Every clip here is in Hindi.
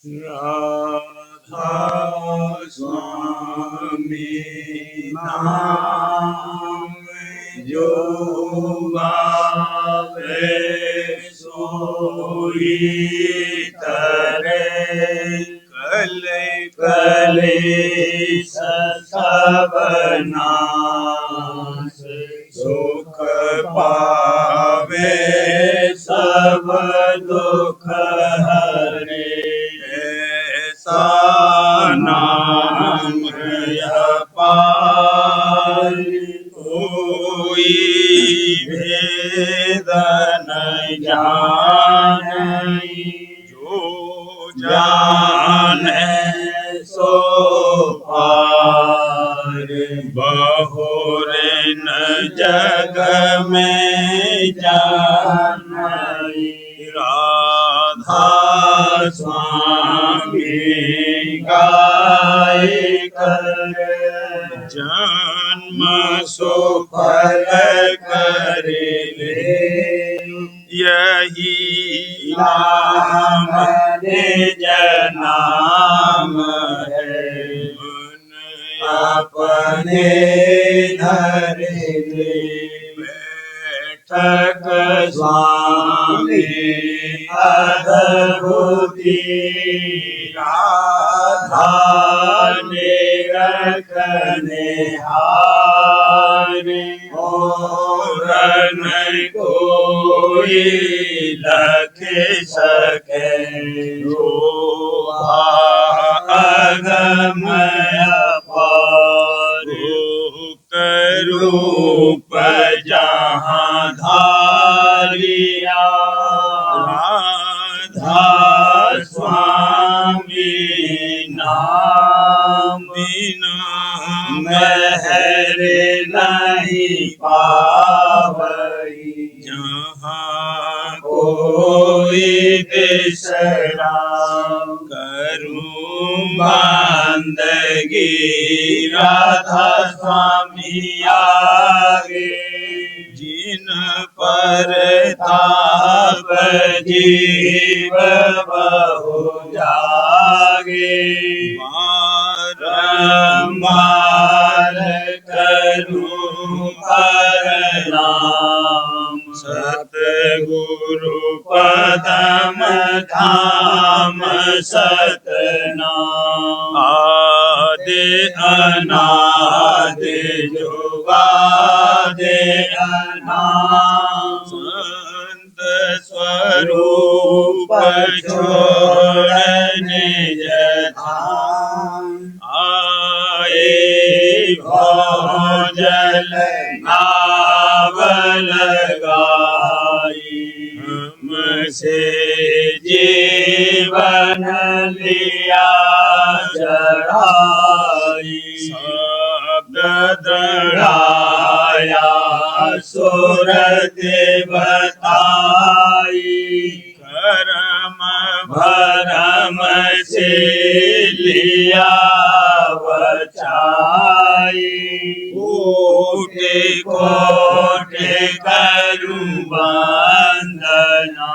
राधा स्वामी नाम जो गावे सोई तरे कले कले सबनाश सुख पावे सब दुख हरे ऐसा नाम अपार कोई भेद न जाने जो जाने सो पार बहुरे न जग में जाने राधा स्वामी गाय कर जन्म सुफल कर ले यही नाम निज नाम है अपने धर ले बैठक स्वामी अद्भुति राधा निरखने हार और न कोई लख सके जो अगमय पार रूप जहाँ धारिया राधा स्वामी नाम बिना महर नहीं पावई जहाँ कोई बिसरा करूं बंदगी राधा स्वामी आगे जिन पर ताप जीव बहु जागे बारंबार करूं प्रणाम सतगुरु पदम धाम सतनाम आदि अनादि जुगादि अनाम संत स्वरूप छोड़ निज धाम आए भोजल नाव लगाई हमसे जीवन लिया चढ़ाई शब्द दृढ़ाया सुरत बताई करम भरम से लिया बचाई कोटि कोटि करूं वंदना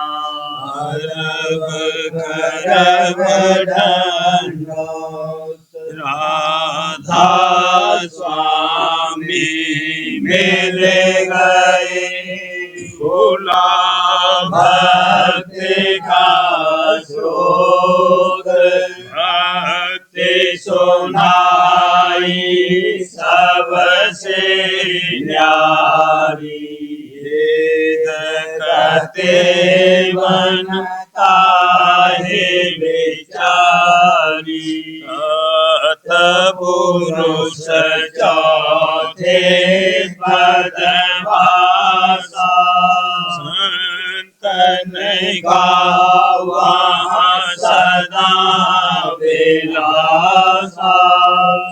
करब ढंढोत राधा स्वामी मिल गए भोला भक्ति का स्रोत भक्ति सुनाई सबसे न्यारी वेद कहते बनता है बेचारी सतपुरुष चौथे पदवासा संतन गावा सदा विलासा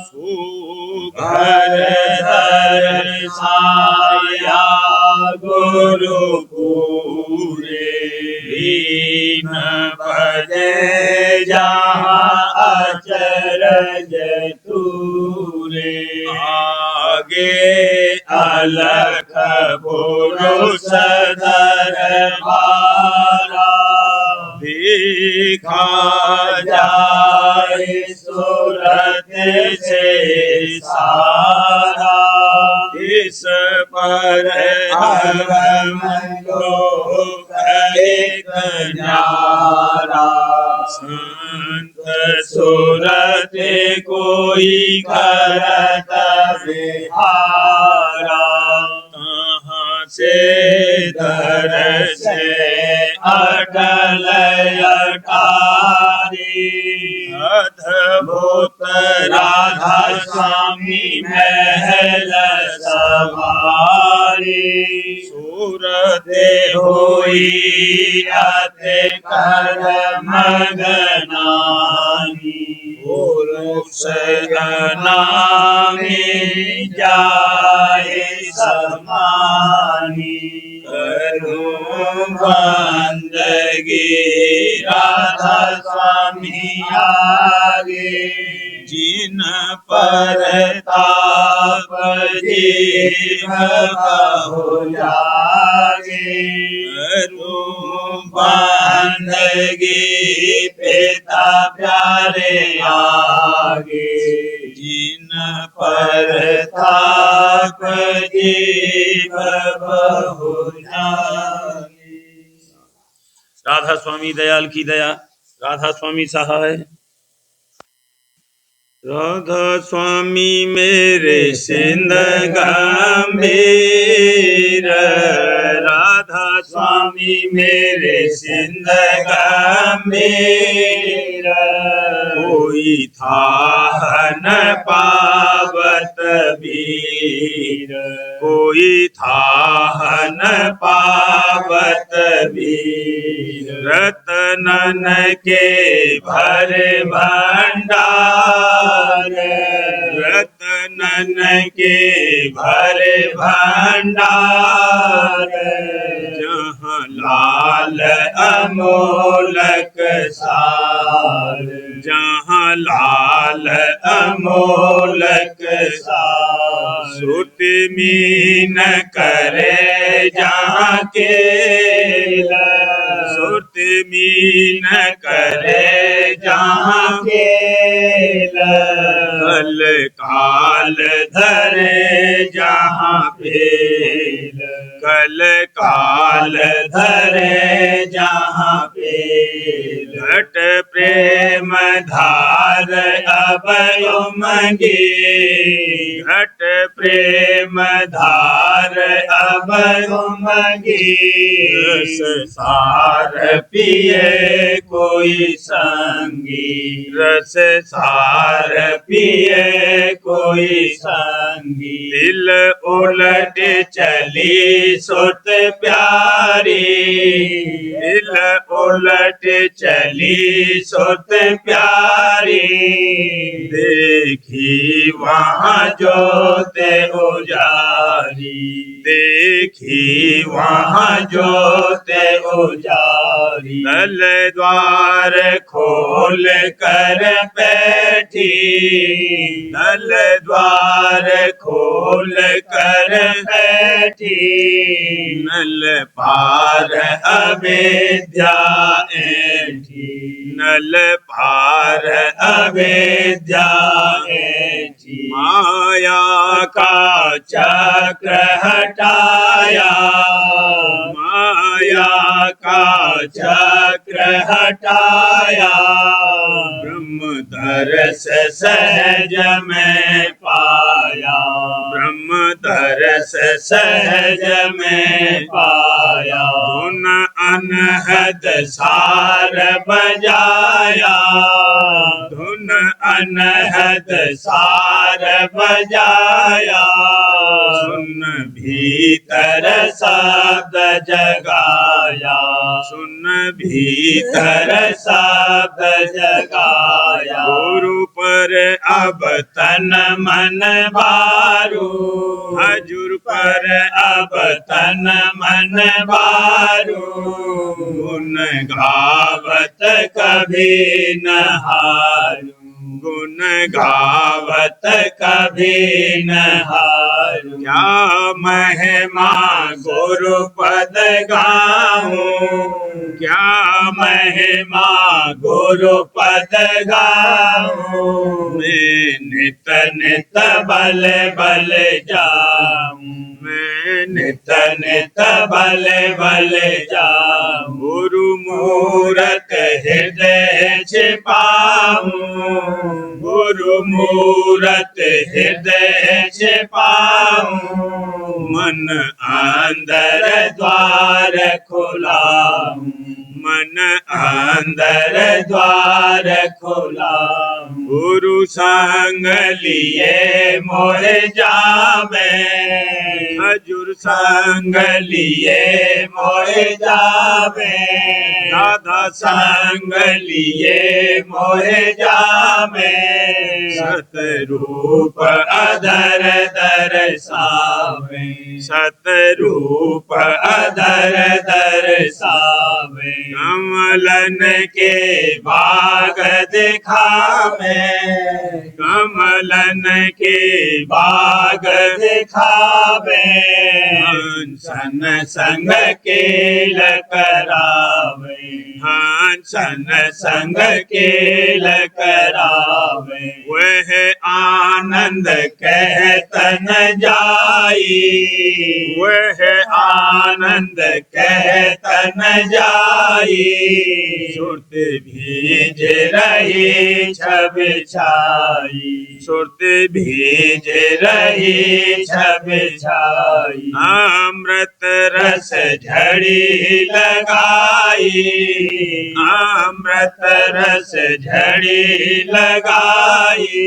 सुघर दर्शाया गुरु पूरे दीन भजे जहाँ अचरज तूरे आगे अलख पुरुष दरबारा देखा जाए सूरत से सारा, इस पर धर्म लोक एक न्यारा। संत सूरत कोई करत विहारा, तहाँ से दर्श अटल अटारी। अद्भुत राधा स्वामी महल सवारी, सूरत होई अति कर्म गनानी। पुरुष अनामी जाए समानी, करूं बंदगी राधा स्वामी आगे। जिन पर ताप जीव बहु लागे, करूं बंदगी पिता प्यारे आगे। जिन पर ताप जीव बहु लागे। राधा स्वामी दयाल की दया, राधा स्वामी सहाय। राधा स्वामी मेरे सिंध गंभीर, राधा स्वामी मेरे सिंध गंभीर। कोई था न पावत वीर, कोई था न पावत वीर। रतनन के भर भंडार, रतनन के भर भंडार। जहाँ लाल अमोलक सार, जहाँ लाल अमोलक सार। सुत मीन करे जहाँ केला, सुत मीन करे जहाँ केला। कल काल धरे जहाँ पेल, कल काल धरे जहाँ पेल। घट प्रेम धार अब उमंगी, घट प्रेम धार अब उमंगी। रस सार पिए कोई संगी, रस सार पिए कोई संगी। दिल उलट चली सुत प्यारी, दिल उलट चली सुत प्यारी। देखी वहाँ जोत उजारी, देखी वहाँ जोत उजारी। दल द्वार खोल कर बैठी, दल द्वार खोल कर बैठी। नल पार अविद्या ऐठी, नल पार अविद्या ऐठी। माया का चक्र हटाया, माया का चक्र हटाया। ब्रह्म दर्श सहज में पाया, ब्रह्म दर्श सहज में पाया। धुन अनहद सार बजाया, धुन अनहद सार बजाया। सुन भीतर शब्द जगाया, सुन भीतर शब्द जगाया। गुरु पर अब तन मन बारू, हजूर पर अब तन मन बारू। गुन गावत कभी न हारू, गुण गावत कभी न हारूं। क्या महिमा गुरु पद गाऊं, क्या महिमा गुरु पद गाऊं। मैं नित नित बल बल जाऊं, मैं नित नित बल बल जाऊं। गुरु मूरत हृदय छिपाऊं, गुरु मूरत हृदय छिपाऊं। मन अंदर द्वार खुलाऊं, मन अंदर द्वार खुलाऊं। गुरु संग लिए मोह जावे, हजूर संग लिए मोह जावे। राधा संग लिए मोह जावे। सतरूप अधर दर्शावे, सतरूप अधर दर्शावे। कमलन के बाग दिखावे, कमलन के बाग दिखावे। हंसन संग केल करावे, हंसन संग केल करावे। वह आनंद कहत न जाई, वह आनंद कहत न जाई। सुरत भीज रही छब छाई, सुरत भीज रही छब छाई। अमृत रस झड़ी लगाई, अमृत रस झड़ी लगाई।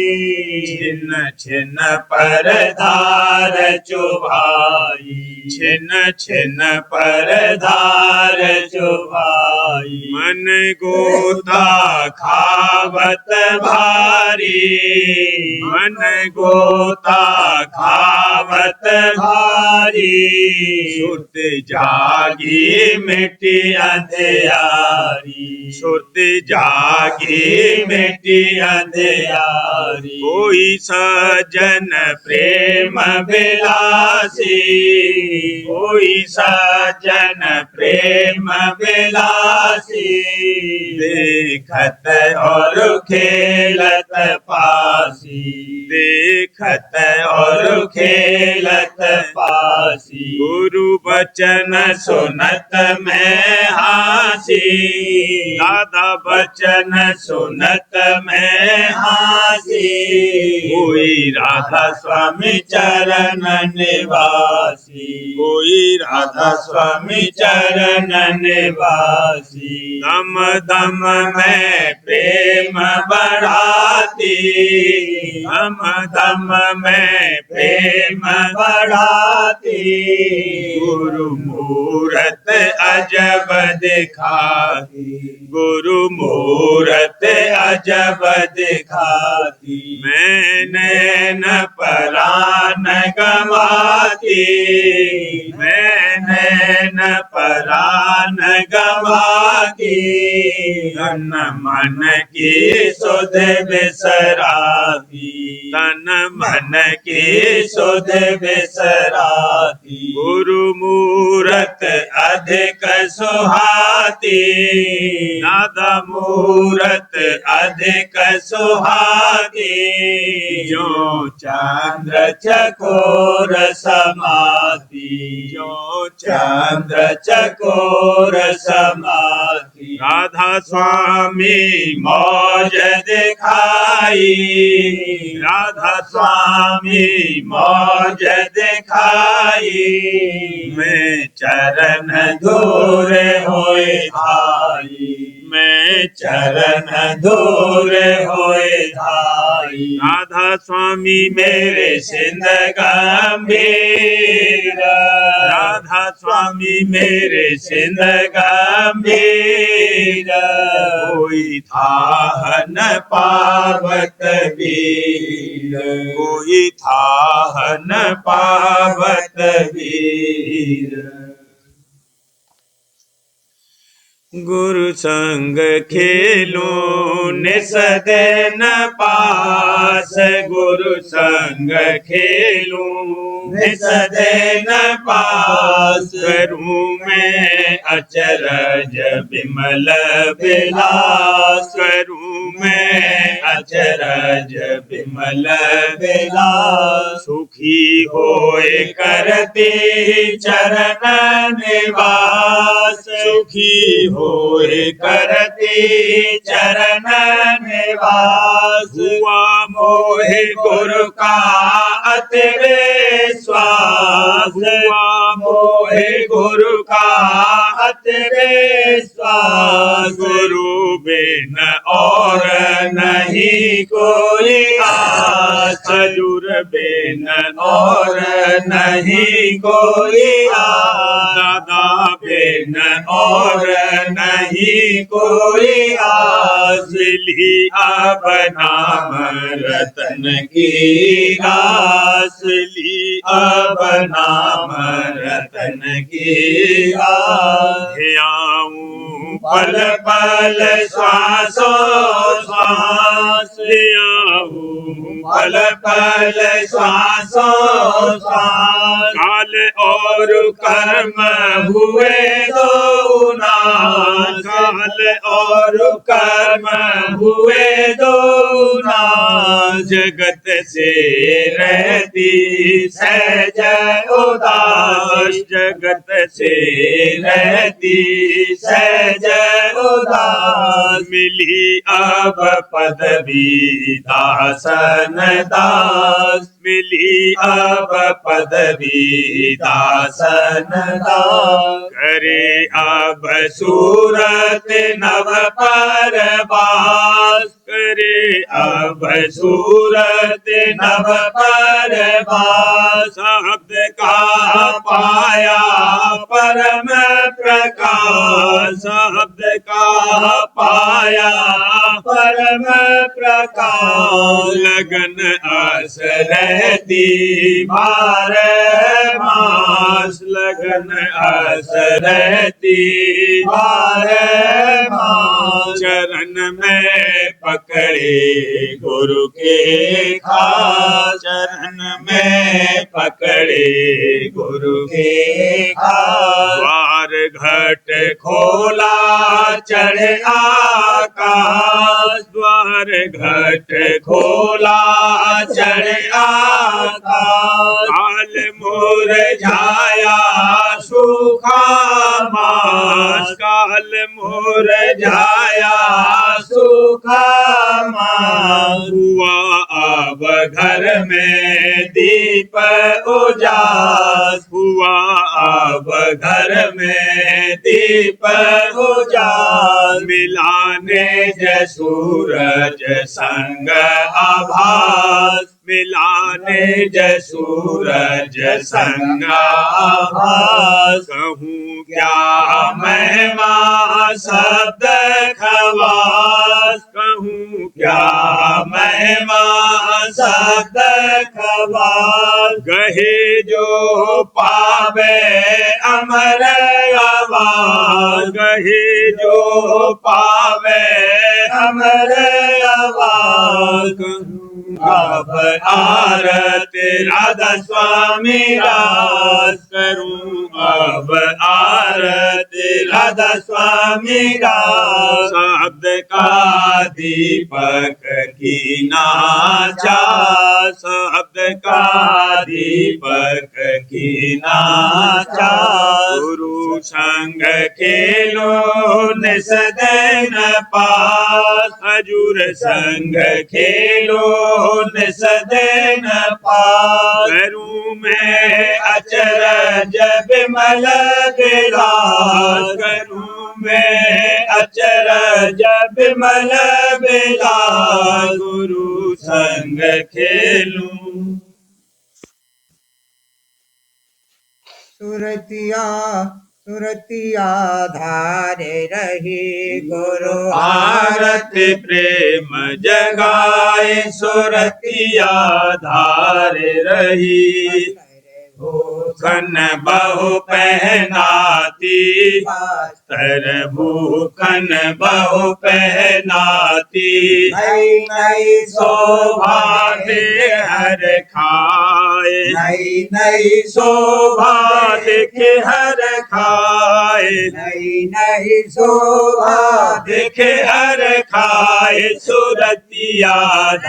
छिन छिन पर धार चुभाई, छिन छिन पर धार चुभाई। मन गोता खावत भारी, मन गोता खावत भारी। सुरत जागी मिट्टी अंधियारी, सुरत जागी मिट्टी अंधियारी। कोई सज्जन प्रेम विलासी, कोई सज्जन प्रेम विलासी। देखत और खेलत पासी, देखत और खेलत पासी। गुरु वचन सुनत मैं हासी, दादा वचन सुनत मैं हासी। कोई राधा स्वामी चरण निवासी, कोई राधा स्वामी चरण निवासी। दम दम में प्रेम बढ़ाती, दम दम में प्रेम बढ़ाती। गुरु मूरत अजब दिखाती, गुरु मूरत अजब दिखाती। मैंने न परान गवाती, मैंने न परान गवाती। तन मन की सुध बिसराती, तन मन की सुध बिसराती। गुरु मूरत अधिक सुहाती, दादा मूरत अधिक सुहाती। जो चंद्र चकोर समाती, जो चंद्र चकोर समाती। राधा स्वामी मौज दिखाई, राधा स्वामी मौज दिखाई। मैं चरण धूर होए धाई, मैं चरण धूर होए धाई। राधा स्वामी मेरे सिंध गंभीर, राधा स्वामी मेरे सिंध गंभीर। कोई था न पावत वीर, कोई था न पावत वीर। गुरु संग खेलूं निसदेन पास, गुरु संग खेलूं निसदेन पास, करूं मैं अचरज बिमल बिलास, करूं मैं अचरज बिमल बिलास, सुखी होए करते चरण निवास, सुखी होए करते चरण निवास, हुआ मोहे गुरु का अति विश्वास, हुआ मोहे गुरु का अति विश्वास, गुरु बिन और नहीं कोई आस, हजूर बिन और नहीं कोई आस, दादा बिन और नहीं कोई आस, ली अब नाम रतन की रास, ली अब नाम रतन की रास, आऊं पल पल श्वासो श्वास, आऊं पल पल श्वासो श्वास, काल और कर्म हुए दो नाश, काल और कर्म हुए दो नाश, जगत से रहती सहज उदास, जगत से रहती सहज उदास, मिली अब पदवी दासन दास, मिली अब पदवी दासन दास, करे अब सूरत नव परवास, करे अब सूरत नव परवास, शब्द का पाया परम प्रकाश, शब्द का पाया परम प्रकाश, लगन अस रहती बारह मास, लगन अस रहती बारह मास, चरण में पकड़े गुरु के खास, चरण में पकड़े गुरु के खास, द्वार घट खोला चढ़े आकाश, द्वार घट खोला चढ़े आकाश, काल मुरझाया सूखा मास, काल मुरझाया सूखा मास, हुआ अब घर में दीप उजास, हुआ अब घर में दीप उजास, मिलाने ज सूरज संग आभास, मिलाने ज सूरज संग आभास, कहूँ क्या महिमा शब्द खवास, कहूँ क्या महिमा शब्द खवास, गहे जो पावे अमर आवास, गहे जो पावे अमर आवास, अब आरत राधा स्वामी रास, करूं अब आरत राधा स्वामी रास, शब्द का दीपक की नाचा, शब्द का दीपक की नाचा, गुरु संग खेलो निसदैन पास, हजूर संग खेलो निसदैन पास, करूं मैं अचरज बिमल बिलास, करूं मैं अचरज बिमल बिलास, गुरु संग खेलूं। सुरतिया सुरतिया धारे रही गुरु आरत प्रेम जगाए, सुरतिया धार रही, भूखन बहु पहनाती तर भूखन बहु पहनाती नई नई शोभा दे हर खाए नई नई शोभा देखे हर खाए नई नई शोभा देखे हर खाए सुरतिया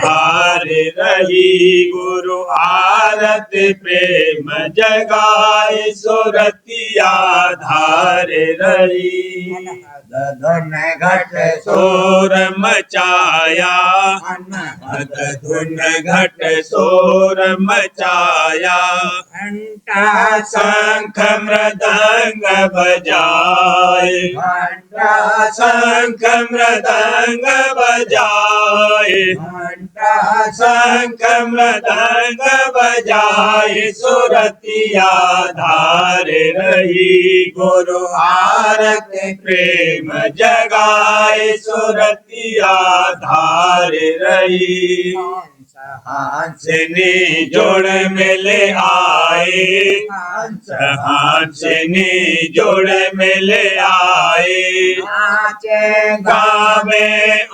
धार रही गुरु आरत प्रेम जगाए सुरतिया धार रही धुन घट शोर मचाया मद धुन घट शोर मचाया घंटा शंख मृदंग बजाए घंटा शंख मृदंग बजाए घंटा शंख मृदंग बजाए सुरतिया धार रही गुरु आरत प्रेम जगाए सुरतिया धार रही हंसनी जोड़ मिले आए हंसनी जोड़ मिले आए नाचे गावे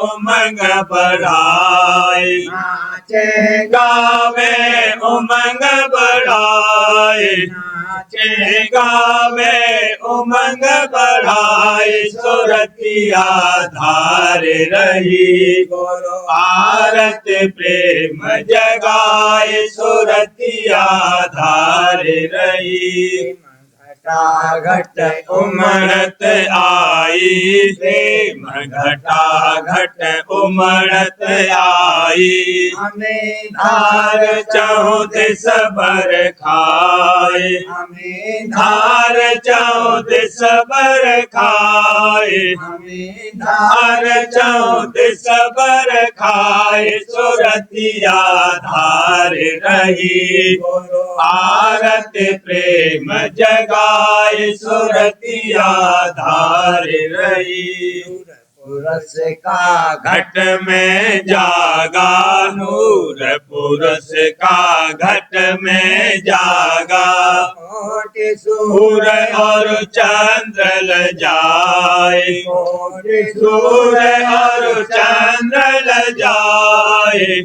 उमंग बढ़ाए नाचे गावे उमंग बढ़ाए नाचे गावे उमंग बढ़ाए सुरतिया धार रही गुरु आरत प्रेम जगाए सुरतिया धार रही घटा घट उमड़त आई प्रेम घटा घट उमड़त आई हमें धार चौद सबर खाए हमें धार चौद सबर खाए हमें धार चौद सबर खाए सुरतिया धार रही गुरु आरत प्रेम जगाए सुरतिया धार रही पुरस का घट में जागा नूर पुरुष का घट में जागा कोटि सूर और चंद्र ल जाए कोटि सूर और चंद्र ल जाए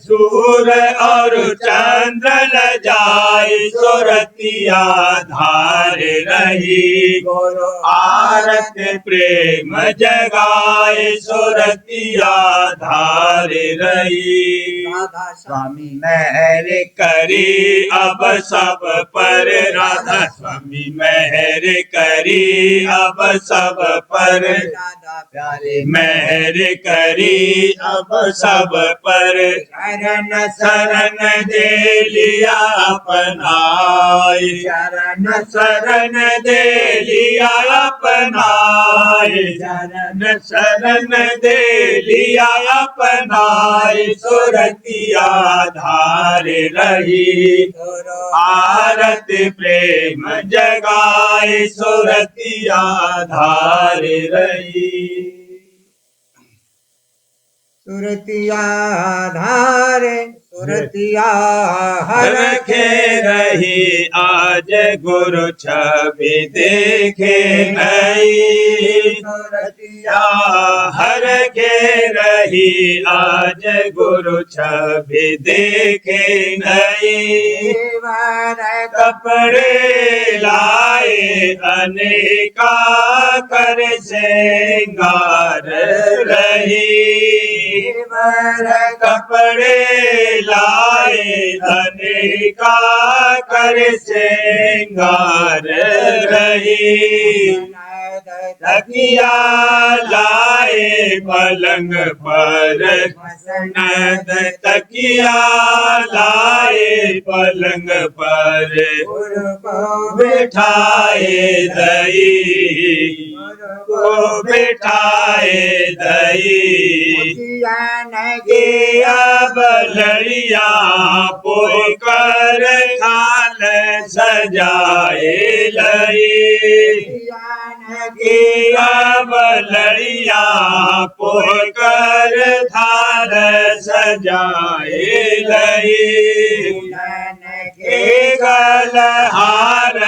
सूर और चंद्र ल जाए सुरतिया धार रही गुरु आरत प्रेम जगाए सुरतिया धार रही राधा स्वामी मेहर करी अब सब पर राधा स्वामी मेहर करी अब सब पर राधा प्यारे मेहर करी अब सब पर शरण शरण दे लिया अपनाए शरण शरण दे लिया अपनाए शरण शरण दे लिया अपनाए सुरतिया धार रही गुरु आरत प्रेम जगाए सुरतिया धार रही सुरतिया धारे सुरतिया हर रखे रही आज गुरु छवि देखे नहीं सुरतिया हर के रही आज गुरु छवि देखे नहीं देवर कपड़े लाए अनेका कर श्रृंगार रही देवर कपड़े लाए अनेका कर श्रृंगार रही तकिया लाए पलंग पर नद तकिया लाए पलंग पर गुरु को बिठाए दई को बिठाए दई नगे अब लड़िया पोई कर थाल सजाए लई अब लड़िया पोई कर थाल सजाए लई के गलहार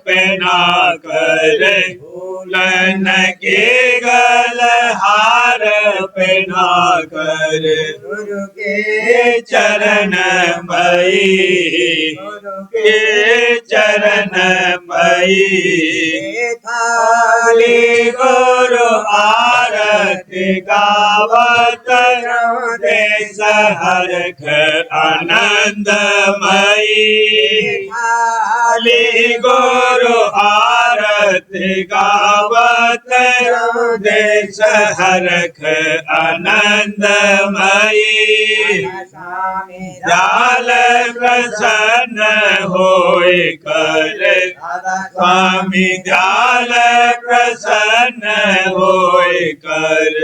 पहना कर, दुल्हन के गलहार पहना कर, गुरु के चरण मई, गुरु के चरण मई, थाली गुरु आरती गावत देश हरख आनंदमयी, थाली गुरु आरती गावत देश हरख आनंदमयी, जाल प्रसन्न होय कर, स्वामी दयाल प्रसन्न होय कर,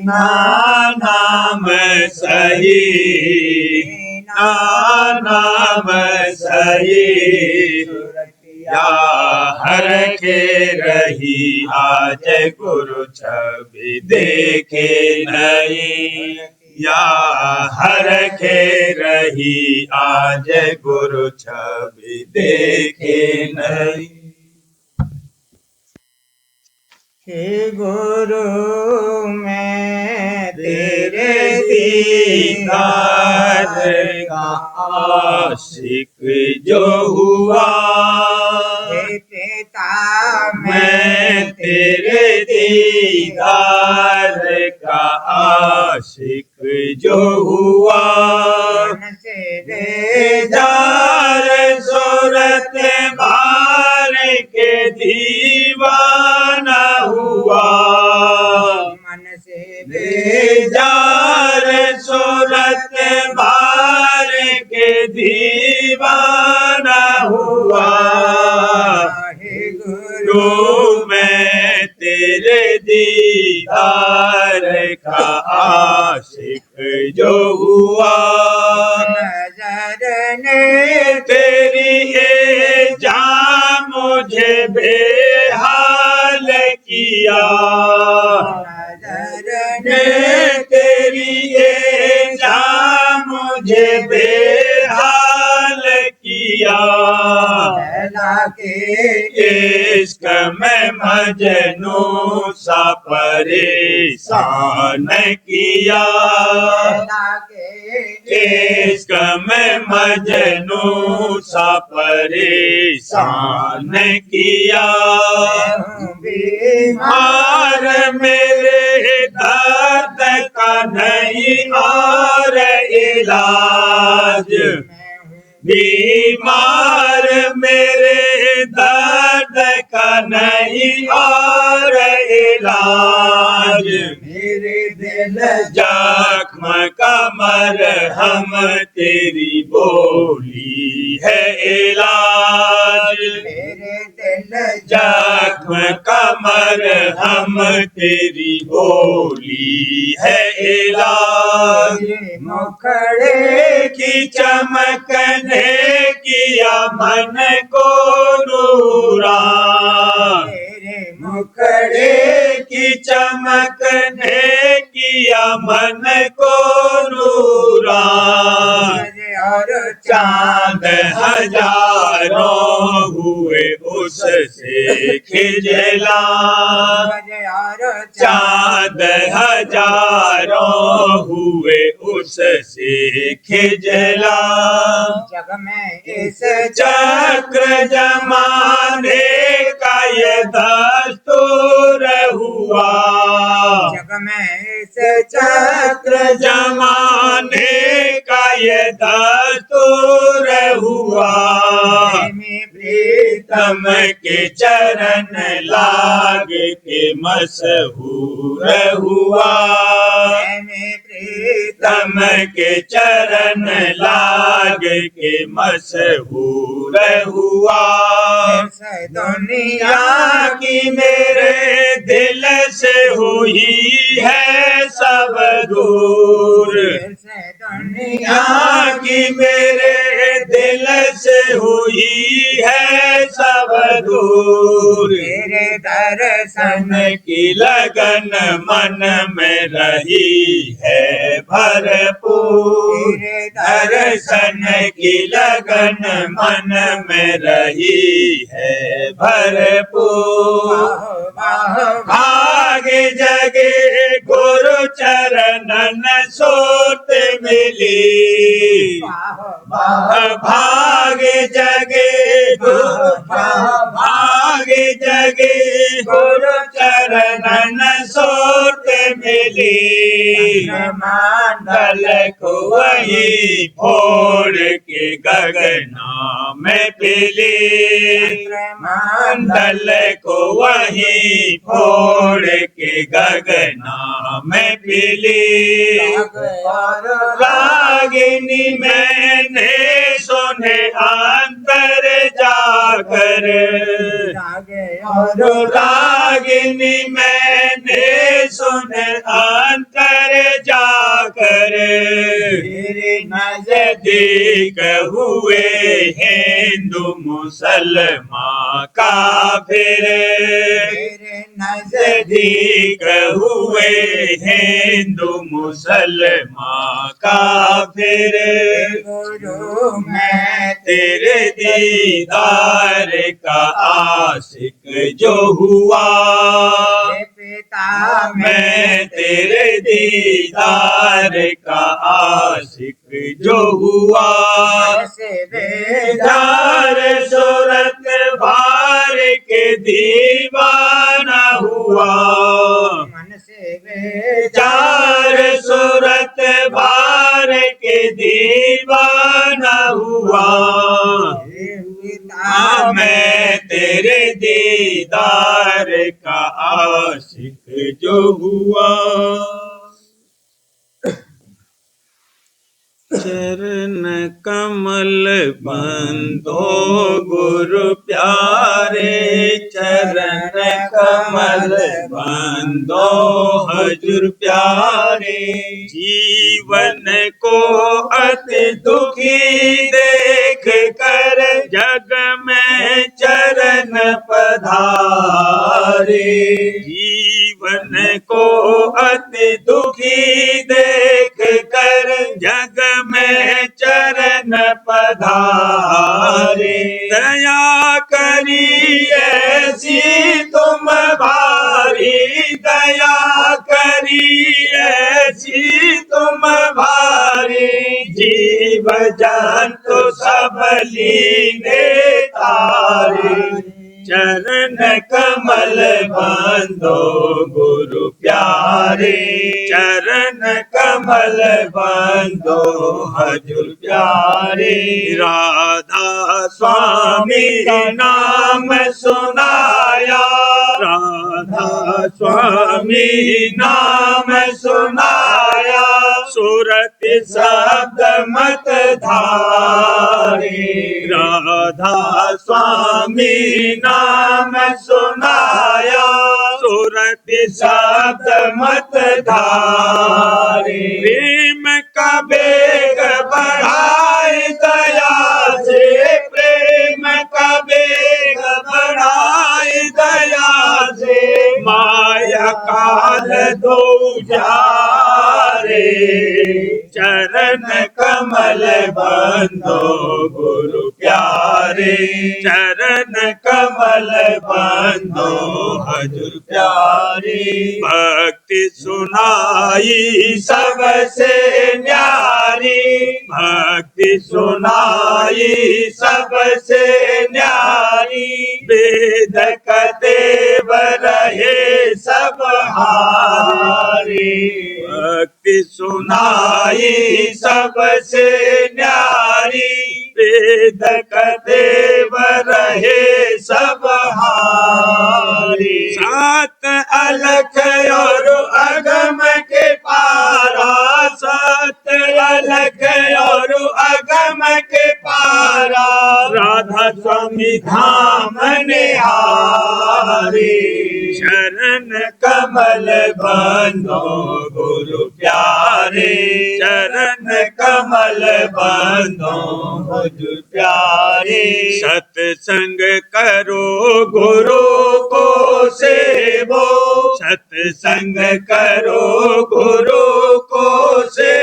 नाम सही, नाम सही, या हर के रही आज गुरु छवि देखे नहीं, या हर के रही आज गुरु छवि देखे नहीं। हे गुरु मैं तेरे दीदार का आशिक जो हुआ, हे पिता मैं तेरे दीदार का आशिक जो हुआ, मन से बेजार सूरत बार के दीवाना हुआ, मन से बेजार सूरत बार के दीवाना हुआ, हे गुरु जो मैं तेरे दीदार का आशिक जो हुआ, नजर ने तेरी ये जान मुझे बेहाल किया, नजर ने तेरी ये जान मुझे बेहाल किया, लैला के इश्क में मजनू सा परेशान किया, लैला के इश्क में मजनू सा परेशान किया, बीमार मेरे दर्द का नहीं और इलाज, बीमार मेरे दर्द का नहीं और इलाज, मेरे दिल जख्म का मरहम तेरी बोली है इलाज, मेरे दिल जख्म का मरहम तेरी बोली है इलाज, मुखड़े की चमकने किया मन को नूरा, तेरे मुखड़े की चमकने किया मन को नूरा, और चांद हजारों हुए उससे खिजला, और चांद हजारों हुए उससे खिजला, जग में इस चक्र जमाने का ये दस्तूर हुआ, जग में इस चक्र जमाने का ये दस्तूर हुआ, में प्रीतम तम के चरण लाग के मशहूर हुआ, में प्रीतम तम के चरण लाग के मशहूर हुआ, दुनिया दुनिया की मेरे दिल से हुई है सब दूर, से दुनिया यहाँ की मेरे दिल से हुई है सब दूर, तेरे दर्शन सन की लगन मन में रही है भरपूर। तेरे दर्शन की लगन मन में रही है भरपूर। वाह वाह भाग जगे गुरु चरणन सोत मिली। वाह वाह भाग जगे गुरु भाग जगे गुरु चरणन सोत मिली। मंडल को वही फोड़ के गगना में पिली। मंडल को वही फोड़ के गगना में पिली। रागिनी मैंने सुने अंतर जाकर। रागिनी मैंने सुने अंतर जाकर। तेरे नजदीक हुए हिंदू मुसलमान काफिर। तेरे नजदीक हुए हिंदू मुसलमान काफिर। गुरु मैं तेरे दीदार का आशिक जो हुआ। पिता मैं तेरे दीदार का आशिक जो हुआ। से बेदार चार सूरत भार के दीवाना हुआ। मन से बेदार चार सूरत भार के दीवाना हुआ। पिता मैं तेरे दीदार का आशिक जो हुआ। चरण कमल बंदो गुरु प्यारे। चरण कमल बंदो हजूर प्यारे। जीवन को अति दुखी देख कर जग में चरण पधारे। जीवन को अति दुखी देख कर जग में चरण पधारे। दया करी ऐसी तुम भारी। दया करी ऐसी तुम भारी। जीव जंतु सब लीने तारे। चरण कमल बंदो गुरु प्यारे। चरण कमल बंदो हजूर प्यारे। राधा स्वामी का नाम सुनाया। राधा स्वामी नाम सुनाया। सूरत शब्द मत धारे। राधा स्वामी नाम सुनाया। सूरत शब्द मत धारे। प्रेम का बेग बढ़ाए दया से। प्रेम का बेग बढ़ाए दया से। माया काल दो जारे। चरण कमल बंदो गुरु प्यारे। चरण कमल बंदो हजूर प्यारे। भक्ति सुनाई सबसे न्यारी। भक्ति सुनाई सबसे न्यारी। वेद का देव रहे सब हारी। भक्ति सुनाई सबसे न्यारी। वेद का देव रहे सब हारी। सात अलख और अगम के पारा। सात अलख और अगम के पारा। राधा स्वामी धाम निहारी। शरण कमल बंदो गुरु प्यारे। चरण कमल बंदो हजूर प्यारे। सत्संग करो गुरु को सेवो। सत्संग करो गुरु को सेवो।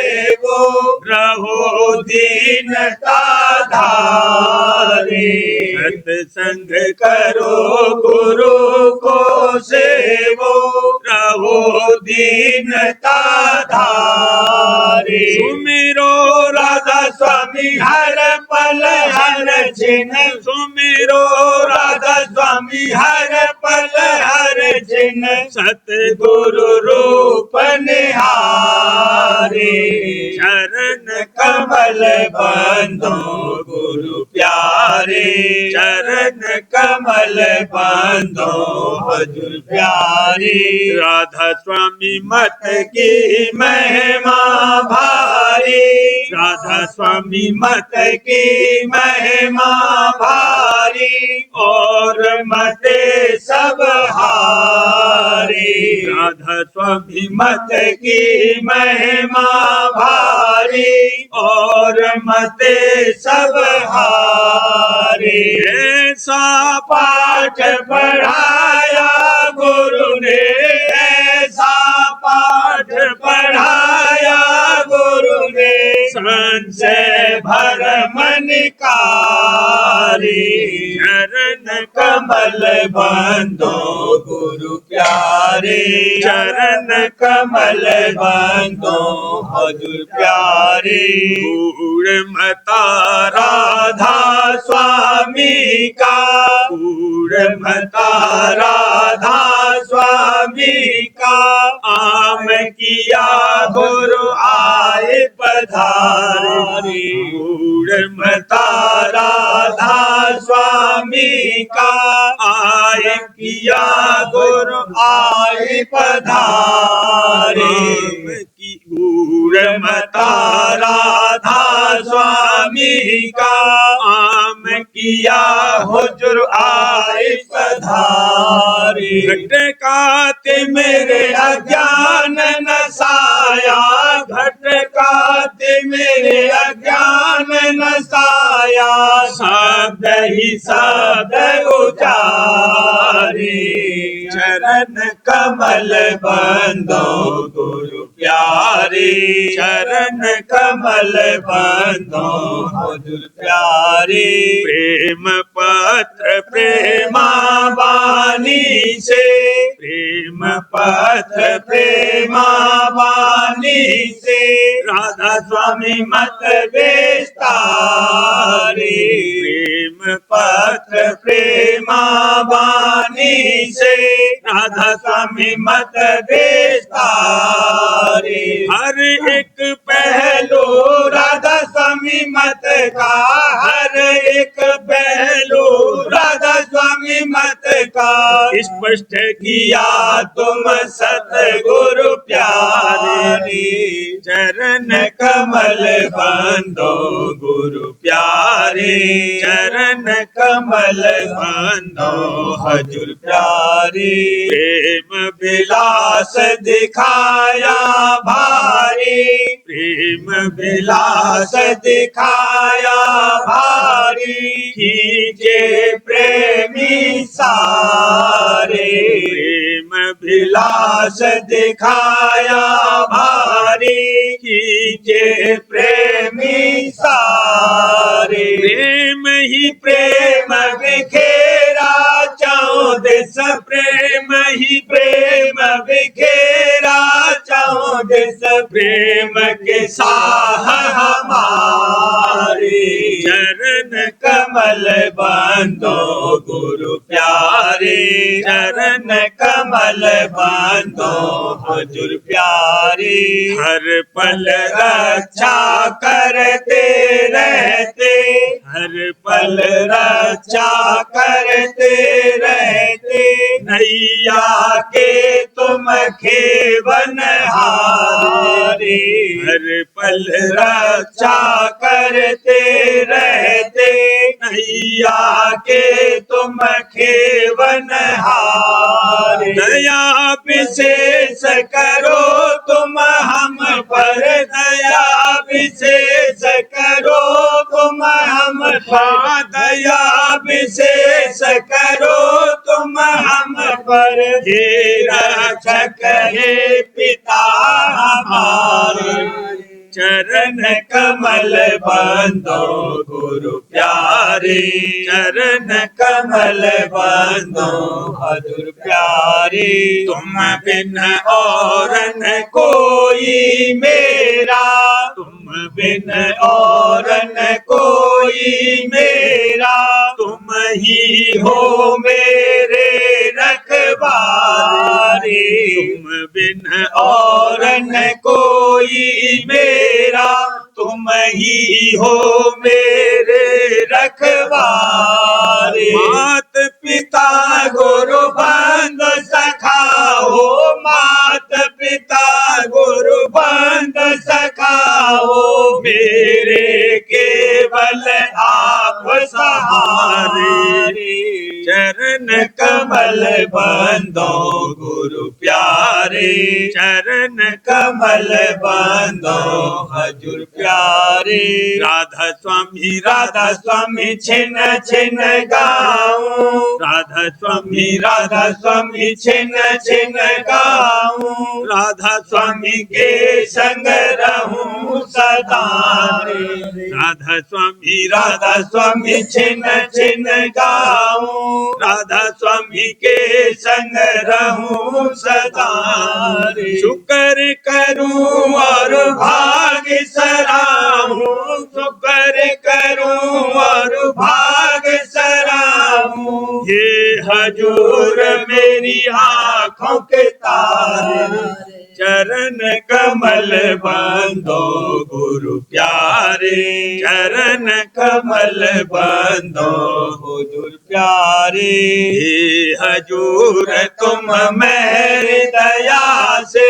दीनता धारे। सत्संग करो गुरु को सेवो, रहो दीनता धारे। सुमिरो राधा स्वामी हर पल हर छिन, सुमिरो राधा स्वामी हर पल हर छिन, सतगुरु रूप निहारे। शरण कमल बंधो गुरु प्यारे, शरण कमल बंधो हजूर प्यारे। राधा स्वामी मत की महिमा भारी, राधा स्वामी मत की महिमा भारी, और मते सब हारी। राधा स्वामी मत की महिमा भारी, और मते सब हारी। ऐसा पाठ पढ़ाया गुरु ने, ऐसा पाठ पढ़ाया गुरु ने, संशय भरम निकारे। चरण कमल बंधो गुरु प्यारे, चरण कमल बंधो हजूर प्यारे। मता राधा स्वामी का, मता राधा स्वामी का, आम किया गुरु आए पधारे। मता राधा स्वामी का, आए किया गुरु आए पधारे। मता राधा स्वामी का, आम किया हुजूर आए पधारे। घटकाते मेरे अज्ञान नसाया, घटकाते मेरे अज्ञान नसाया, शब्द ही शब्द उचारे। चरण कमल बंधो गुरु प्यारे, चरण कमल बंधो हजूर प्यारे। प्रेम पत्र प्रेमा वाणी से, प्रेम पत्र प्रेमा वाणी से, राधा स्वामी मत बेस्तारे। प्रेम पत्र प्रेमा वाणी से, राधा स्वामी मत बेस्तारे। हर एक पहलू राधा स्वामी मत का, हर एक पहलू राधा स्वामी मत का, स्पष्ट किया तुम सतगुरु प्यारे। चरण कमल बंधो गुरु प्यारे, चरण कमल बंधो हजूर प्यारे। प्रेम विलास दिखाया भारी, प्रेम विलास दिखाया भारी, खींचे प्रेमी सारे। प्रेम विलास दिखाया भारी, खींचे प्रेमी सारे। प्रेम ही प्रेम बिखेरा चाहो देश, प्रेम ही प्रेम बिखेरा चाहो देश, प्रेम के साह हमारे। चरण कमल बंधो गुरु प्यारे, चरण कमल बंधो हजूर प्यारे। हर पल रक्षा करते रहते, हर पल रक्षा करते रहते, नैया के तुम खेवन हारे। हर पल रक्षा करते रहते, नैया के तुम खेवन हारे। दया विशेष करो तुम हम पर, दया विशेष करो तुम हम पर, दया विशेष करो तुम हम पर। हे रक्षक हे पिता हमारे, चरण कमल बंदो गुरु प्यारे, चरण कमल बंदो हजूर प्यारे। तुम बिन और न कोई मेरा, तुम बिन और न कोई मेरा, तुम ही हो मेरे रखवारे। तुम बिन और न कोई मेरा, तुम ही हो मेरे रखवारे। मात पिता गुरु बंद सखा हो, मात पिता गुरु बंद सखा हो, मेरे केवल आप सहारे। चरण कमल बंदो गुरु प्यारे, चरण कमल बंदो हजूर प्यारे। राधा स्वामी छिन छिन गाऊं, राधा स्वामी छिन छिन गाऊं, राधा स्वामी के संग रहूं सदा रे। राधा स्वामी छिन छिन गाऊं, राधा स्वामी के संग रहूं सदा रे। शुक्र करूं और भाग्य सराहूं, शुक्र करूं और भाग्य सराहूं, ये हजूर मेरी आंखों के तारे। चरण कमल बंदो गुरु प्यारे, चरण कमल बंदो हुजूर प्यारे। हे हजूर तुम मेहर दया से,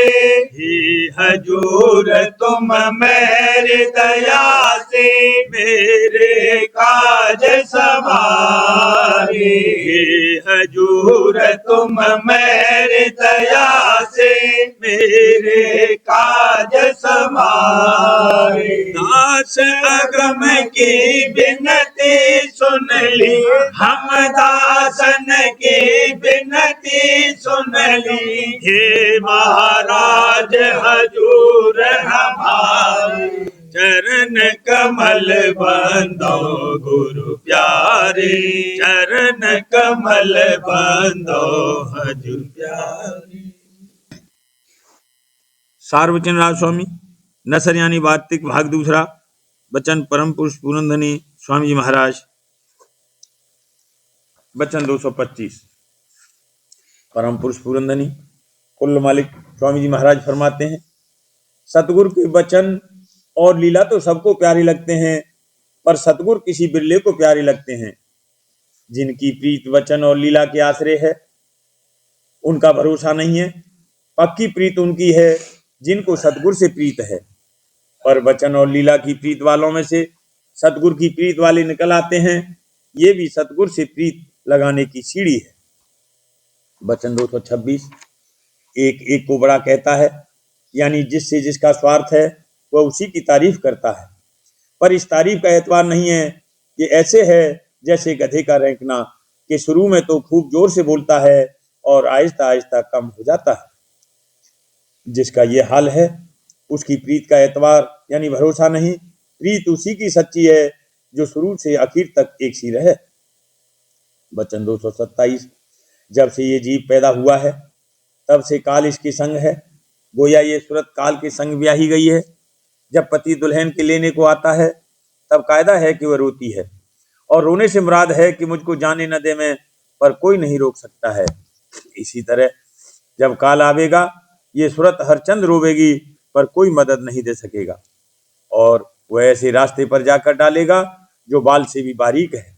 हे हजूर तुम मेहर दया से, मेरे काज सवारे। हे हजूर तुम मेहर दया से, मेरे काज सवारे। दास अगम की बिनती सुन ली, हम दासन की बिनती सुन ली, हे महाराज हजूर हमारे। चरण कमल बंदो गुरु प्यारे, चरण कमल बंदो हजूर प्यारे। सार्वजन राज स्वामी नसर यानी वार्तिक भाग दूसरा। बचन परम पुरुष पूरनधनी स्वामी जी महाराज। बचन 225। परम पुरुष पूरनधनी कुल मालिक स्वामी जी महाराज फरमाते हैं, सतगुरु के वचन और लीला तो सबको प्यारे लगते हैं, पर सतगुरु किसी बिरले को प्यारे लगते हैं। जिनकी प्रीत वचन और लीला के आश्रय है, उनका भरोसा नहीं है। पक्की प्रीत उनकी है जिनको सतगुरु से प्रीत है। पर वचन और लीला की प्रीत वालों में से सतगुरु की प्रीत वाले निकल आते हैं। ये भी सतगुरु से प्रीत लगाने की सीढ़ी है। वचन 226। एक एक को बड़ा कहता है, यानी जिससे जिसका स्वार्थ है वह उसी की तारीफ करता है। पर इस तारीफ का एतबार नहीं है। ये ऐसे है जैसे गधे का रेंकना, कि शुरू में तो खूब जोर से बोलता है और आहिस्ता आहिस्ता कम हो जाता है। जिसका ये हाल है उसकी प्रीत का एतबार यानी भरोसा नहीं। प्रीत उसी की सच्ची है जो शुरू से आखिर तक एक सी रहे। वचन 227। जब से ये जीव पैदा हुआ है तब से काल इसके संग है। गोया ये सूरत काल के संग ब्याही गई है। जब पति दुल्हन के लेने को आता है तब कायदा है कि वह रोती है, और रोने से मुराद है कि मुझको जाने न दे मैं, पर कोई नहीं रोक सकता है। इसी तरह जब काल आवेगा ये सूरत हरचंद रोवेगी, पर कोई मदद नहीं दे सकेगा, और वह ऐसे रास्ते पर जाकर डालेगा जो बाल से भी बारीक है,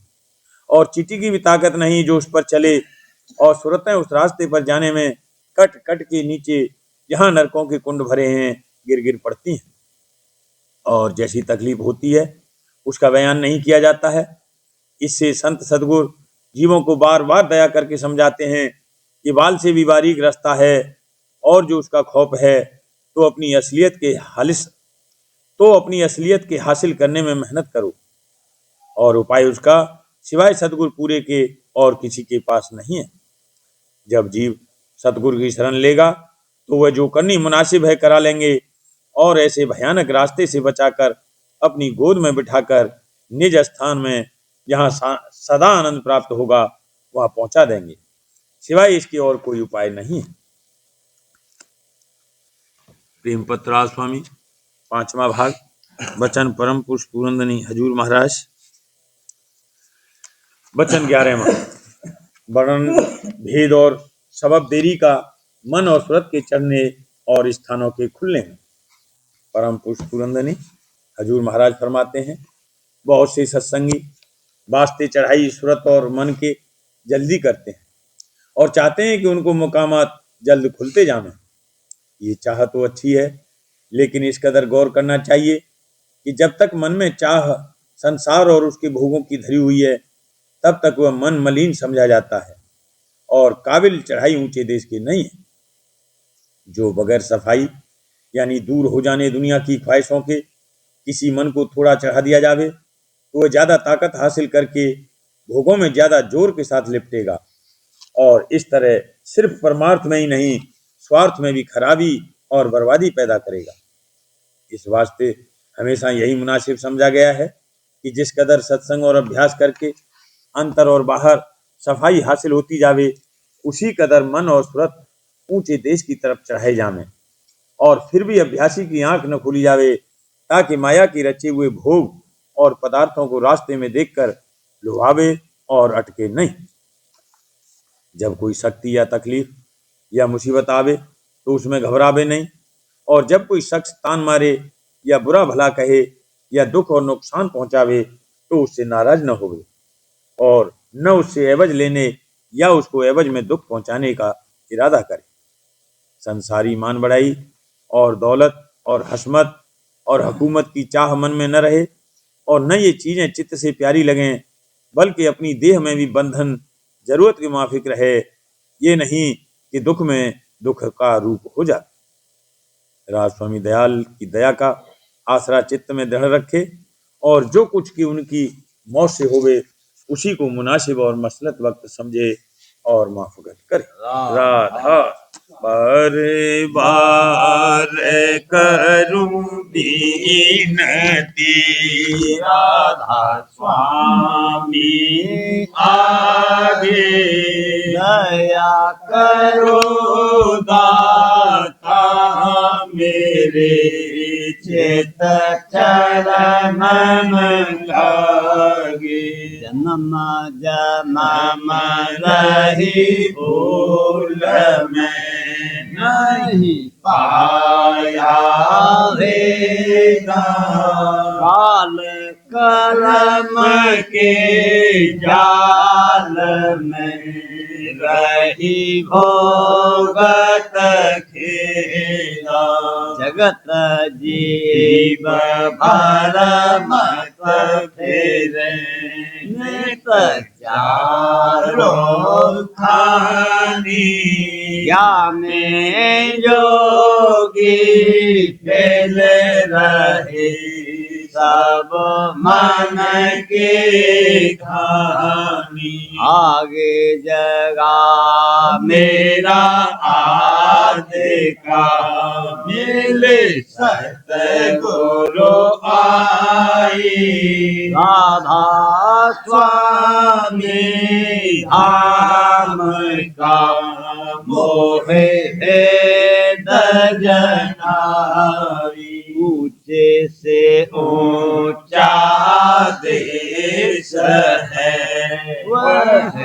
और चींटी की भी ताकत नहीं जो उस पर चले। और सूरतें उस रास्ते पर जाने में कट कट के नीचे जहाँ नरकों के कुंड भरे हैं गिर गिर पड़ती हैं। और जैसी तकलीफ होती है उसका बयान नहीं किया जाता है। इससे संत सदगुरु जीवों को बार बार दया करके समझाते हैं कि बाल से भी बारीक रास्ता है, और जो उसका खौफ है तो अपनी असलियत के हासिल करने में मेहनत करो, और उपाय उसका सिवाय सतगुरु पूरे के और किसी के पास नहीं है। जब जीव सतगुरु की शरण लेगा तो वह जो करनी मुनासिब है करा लेंगे, और ऐसे भयानक रास्ते से बचाकर अपनी गोद में बिठाकर निज स्थान में जहाँ सदा आनंद प्राप्त होगा वहाँ पहुंचा देंगे। सिवाय इसके और कोई उपाय नहीं है। प्रेम पत्राल स्वामी 5वां भाग। वचन परम पुरुष पूरंदनी हजूर महाराज। वचन 11वां। वर्णन भेद और सबब देरी का मन और सूरत के चढ़ने और स्थानों के खुलने में। परम पुरुष पूरंदनी हजूर महाराज फरमाते हैं, बहुत से सत्संगी वास्ते चढ़ाई सूरत और मन के जल्दी करते हैं और चाहते हैं कि उनको मुकामात जल्द खुलते जाएं। ये चाह तो अच्छी है, लेकिन इस कदर गौर करना चाहिए कि जब तक मन में चाह संसार और उसके भोगों की धरी हुई है, तब तक वह मन मलिन समझा जाता है और काबिल चढ़ाई ऊंचे देश के नहीं है। जो बगैर सफाई यानी दूर हो जाने दुनिया की ख्वाहिशों के किसी मन को थोड़ा चढ़ा दिया जावे, तो वह ज्यादा ताकत हासिल करके भोगों में ज्यादा जोर के साथ लिपटेगा और इस तरह सिर्फ परमार्थ में ही नहीं, स्वार्थ में भी खराबी और बर्बादी पैदा करेगा। इस वास्ते हमेशा यही मुनासिब समझा गया है कि जिस कदर सत्संग और अभ्यास करके अंतर और बाहर सफाई हासिल होती जावे, उसी कदर मन और सूरत ऊंचे देश की तरफ चढ़ाए जावे और फिर भी अभ्यासी की आंख न खुली जावे, ताकि माया की रचे हुए भोग और पदार्थों को रास्ते में देखकर लुभावे और अटके नहीं। जब कोई शक्ति या तकलीफ या मुसीबत आवे तो उसमें घबरावे नहीं, और जब कोई शख्स तान मारे या बुरा भला कहे या दुख और नुकसान पहुंचावे तो उससे नाराज न होवे और न उससे एवज लेने या उसको एवज में दुख पहुंचाने का इरादा करे। संसारी मान बढ़ाई और दौलत और हशमत और हुकूमत की चाह मन में न रहे और न ये चीजें चित्त से प्यारी लगें, बल्कि अपनी देह में भी बंधन जरूरत के माफिक रहे, ये नहीं कि दुख में दुख का रूप हो जाए। राजस्वामी दयाल की दया का आसरा चित्त में दृढ़ रखे और जो कुछ की उनकी मौत से होवे उसी को मुनासिब और मसलत वक्त समझे और माफकत करे। राधा बार बार करूं बीनती, राधा स्वामी आगे दया करो दाता मेरे चित चरण लागे। जन्म जन्म रही भूल में नहीं पाया वेदा, काल कर्म के जाल में रही भोगत खेला। जगत जीव भर मत फेरे नित चारों खानी, ज्ञान योगी फेल रहे सब मन के खानी। आगे जगा मेरा आदि का मिले सतगुरु आई। राधा स्वामी धाम का मोहे भेद जनाई। ऊंचे से ऊंचा देश है वह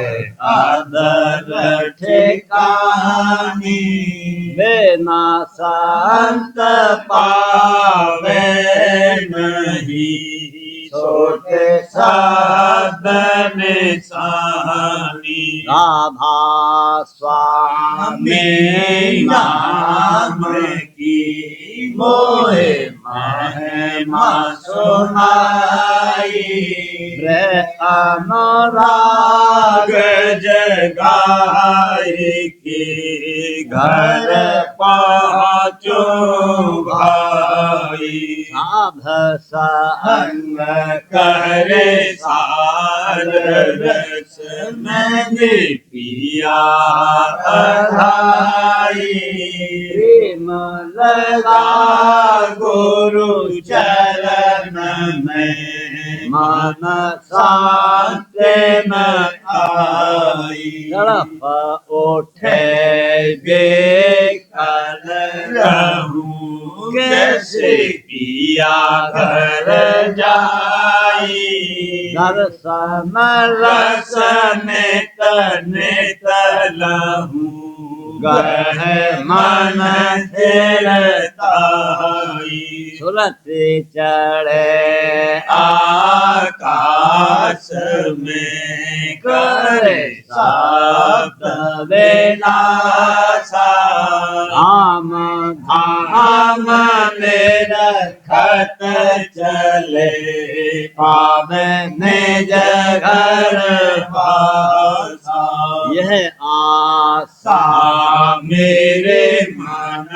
आदर ठिकानी। बिना संत पावे नहीं छोटे साधन सानी। राधा स्वामी नाम की मोहे महिमा सुनाई। अनुराग जगाए के घर पाँचो भाई। साध संग करे सार रस मैंने पिया अधाई। प्रेम लगा गुरु चरण में मन शांति में आई तड़प उठे बेकल रहूं कैसे पिया घर जाई दर्शन रसन नित लहूं गह मन फिरताई सुरत चढ़े आकाश में करे शब्द विलासा धाम धाम में रखत चले पावे निज घर पासा यह आशा मेरे मन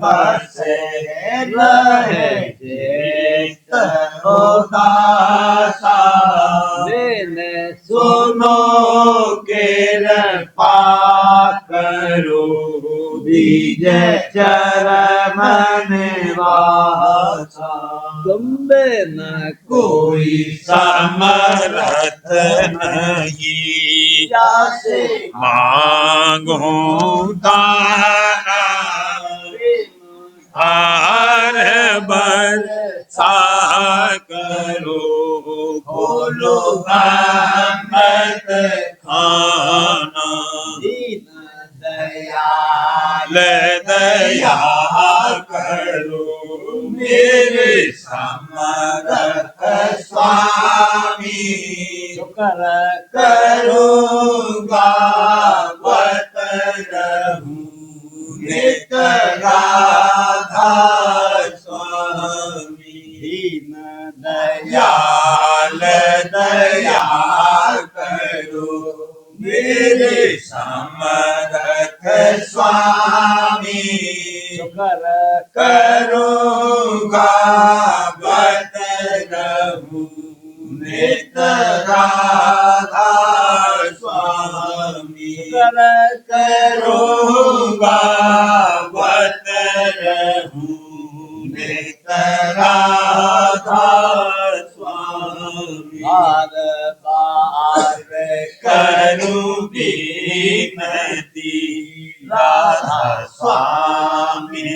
बसे रहे चित्त उदासा मैंने सुनो कृपा करो बीज चरण निवासा तुम्बे न कोई समर्थ नहीं जासे मांगो दाना हार बरसा करो खोलो अमृत खाना दीन दयाल दया करो मेरे समर्थ स्वामी शुक्र करूँगा वत रहूं नित राधा स्वामी दीन दयाल दया करो मेरे समर्थ स्वामी शुक्र करूँगा वत रहूं नित राधा स्वामी शुक्र करूँगा वत रहूं नित राधा स्वामी बार बार करूं विनती राधा स्वामी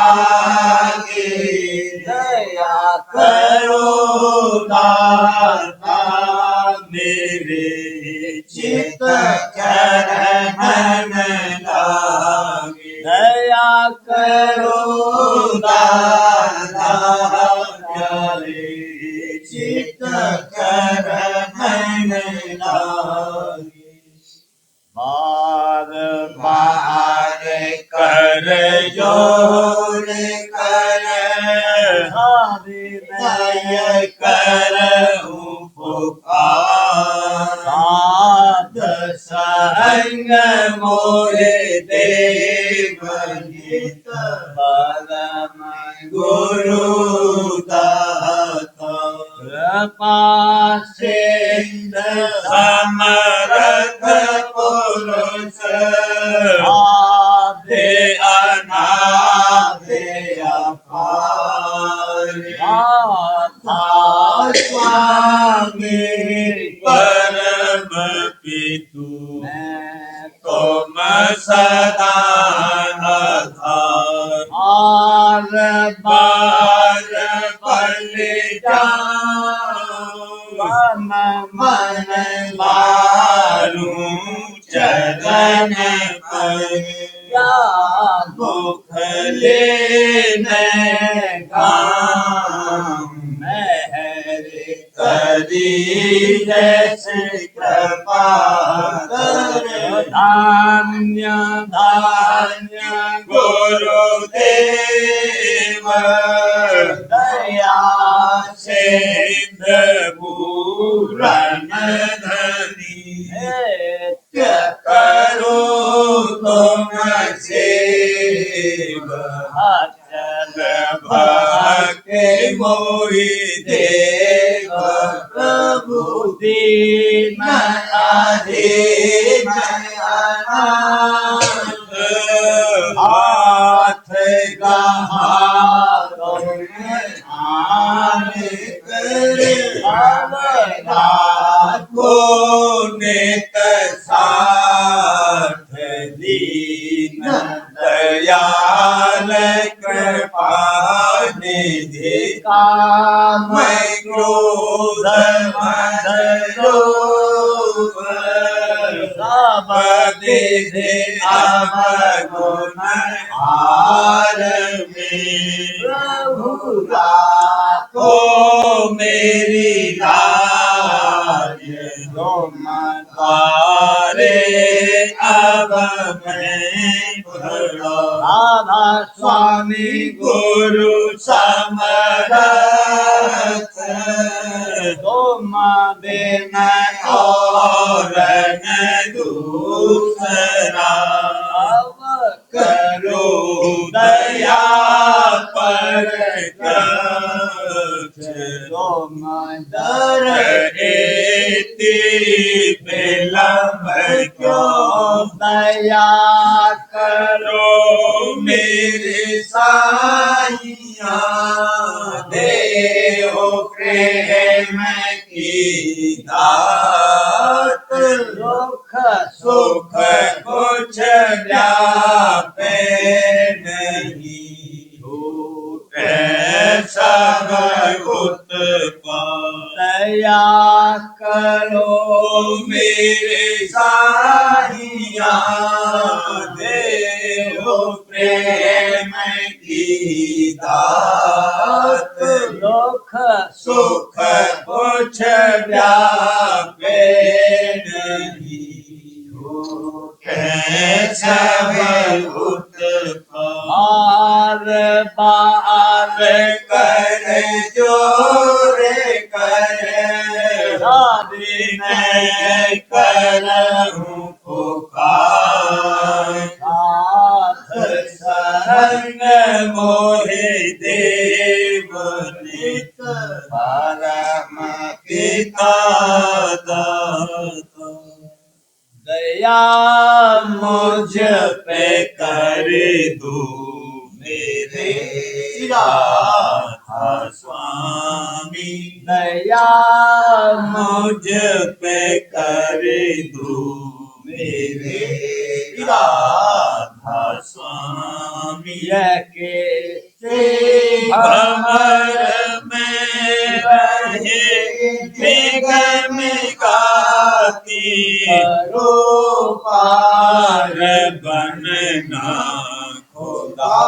आगे दया करो दाता मेरे चित्त चरण लागे दया करो दाता प्यारे चित्त चरण लागे बार बार कर जोर कर हृदय कर पुकार साध संग मोरे देव हित परम गुरु दाता कृपा सिंधु समर्थ पुरुष आधे अनाधे अपार आता स्वामी परम पितु तुम सदा आधार आर बार बलि जाऊं मन मारूं चरण पर या मुख लेने काम मेहर करी जैसे कृपा कर धान्य धान्य गुरुदेव दया सिंध पूरन धनी करो तुम सेव अचल भक्ति मोहि देव प्रभु दीन अधीन अनाथ हाथ मान कर लाखों नेत साथ दीन दयाल कृपा निधि मैं क्रोध मद लोभ सब दे अवगुण हार में प्रभु राखो मेरी लाज तुम तारे अब मैं भरो राधा स्वामी गुरु समरथ तुम बिन और न दूसरा करो दया पर तुम दर एति विलंब क्यों दया करो मेरे साइया देहो प्रेम की दात दुख सुख कुछ व्यापे नहीं सब उत्पन्न दया करो मेरे साहिया देहो प्रेम की दात दुख सुख कुछ व्यापे नहीं सब बार बार कर जोरे कर विनय करहूँ पुकार संग मोहे देव नित परम पिता दाता दया मुझ पे कर दो मेरे राधा स्वामी दया मुझ पे कर दो मेरे राधा स्वामी के भंवर में रहे निगम गाती करो पार बनना खुदा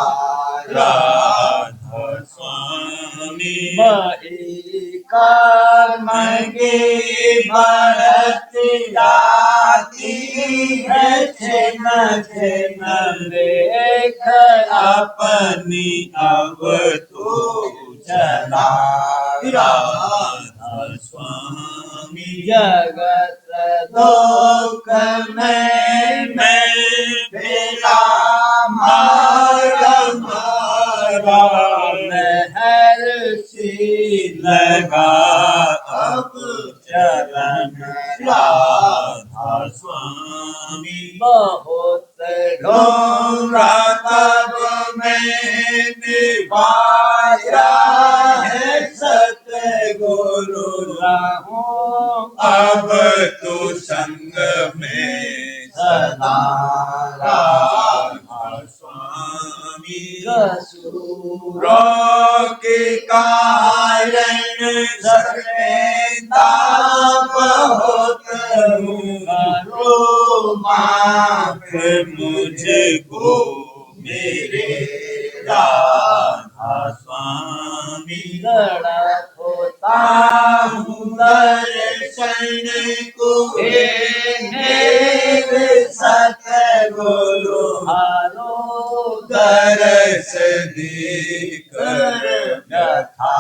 राधा स्वामी मही कर्म की भरत जाती है छिन छिन देख अपनी अब तो चला राधा स्वामी जगत लोक में मेरा मारा महर्षि लगा अब चरण राधा स्वामी बहुत ढूंढा तब मैंने पाया है सतगुरु राहों अब तो संग में सदा राधा स्वामी रसूरों के कारण सर्वेता बहुत करो माफ मुझको मेरे राधा स्वामी लड़त होता हूँ दर्शन को सतगुरु हारो दरस देकर व्यथा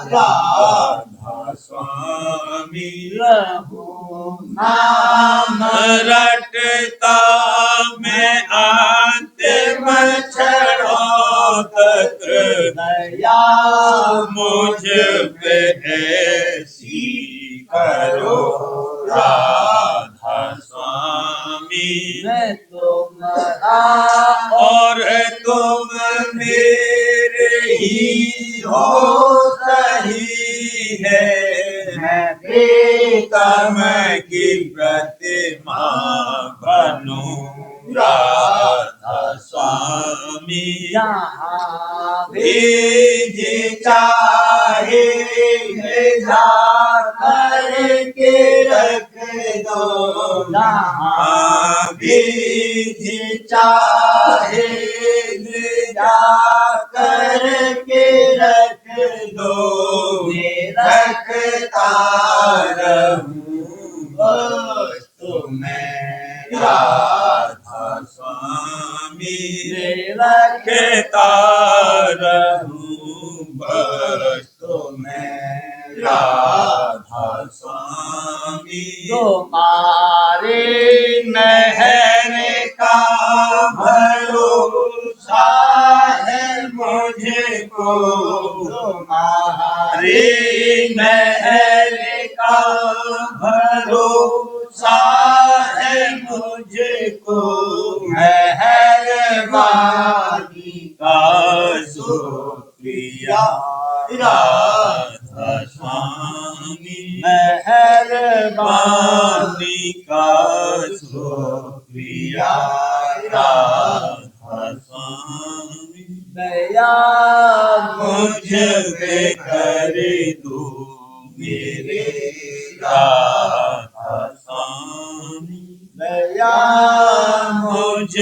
राधा स्वामी रहूं नाम रटता मैं अंतिम क्षणों तक दया मुझ पे ऐसी करो राधा स्वामी मैं तुम्हारा और तुम मेरे ही हो प्रीतम की प्रतिमा बनूं राधा स्वामी जहाँ भी जी चाहे जा करके रख दो जहाँ भी जी चाहे जा करके रख दो रखता रहूं बस तुम्हें राधा स्वामी रखता रहूं बस तुम्हें राधा स्वामी तुम्हारे महर का भरोसा है मुझे को तुम्हारे महर का भरोसा है मुझे को मेहरबानी का शुक्रिया राधा स्वामी मेहरबानी का शुक्रिया राधा स्वामी दया मुझ पे कर दो मेरे राधा स्वामी दया मुझ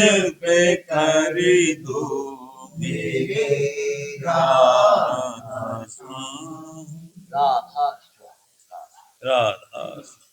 पे कर दो मेरे राधा स्वामी राधा राधा